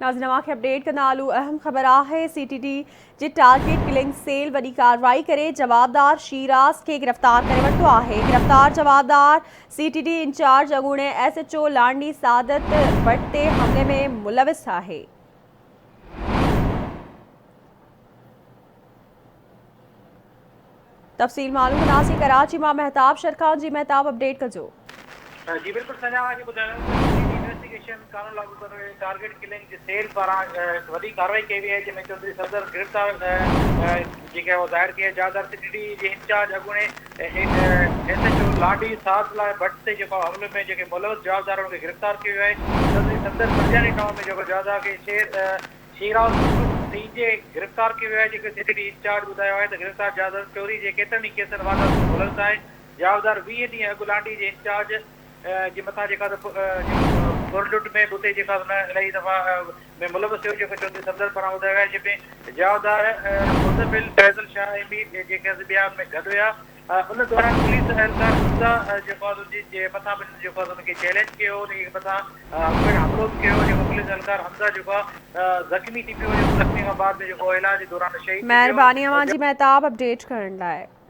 नाज़रीन खे अपडेट कंदालू अहम ख़बर है CTD जे टारगेट किलिंग सेल वॾी कार्रवाई करे जवाबदार शीराज के गिरफ़्तार करे वरितो है। गिरफ़्तार जवाबदार CTD इंचार्ज अॻूणे SHO लांडी सादत भट्ट ते हमले में मुलविस है। तफ़सील मालूम कंदासीं कराची मां महताब शरखान जी। महताब अपडेट कजो। जी बिल्कुल संजा जी इन्वेस्टिगेशन कानून लागू कर रहे टारगेट किलिंग जी सेल पारा वही कार्रवाई की हुई है जिसमें चौधरी सफदर गिरफ्तार जेके वो ज़ाहिर किया जादार CTD जे इंचार्ज अॻूणे SHO लाडी साथ लाइ भट्ट से जो हमले में जो मुलविस जवाबदारों के गिरफ्तार किया हुआ है। चौधरी सफदर फरजानी टाउन में जो जवाबदार के शीराज जे गिरफ्तार किया हुआ है जो CTD इंचार्ज बुधाया है तो गिरफ्तार जादार चोरी के केतरनि केसनि वारदात में मुलविस है। जवाबदार 20 ॾींहं अॻु लाडी जे इंचार्ज जे मथां जेका पुरलुट में उते जेका इलाही दफ़ा में मुलविस हुयो जेको चौधरी सफदर पारां ॿुधायो आहे जंहिंमें जवाबदार मुज़मिल फैज़ल शाह एमी जेके ॿिया में गॾु हुया। उन दौरान पुलिस एहलकार जेको जे मथां जेको उनखे चैलेंज कयो उनखे मथां हमलो बि कयो जेको पुलिस एहलकार हमज़ा जेको ज़ख़्मी थी पियो। ज़ख़्मी खां बाद में जेको इलाज दौरान शहीद। महिरबानी अवां जी महताब अपडेट करण लाइ।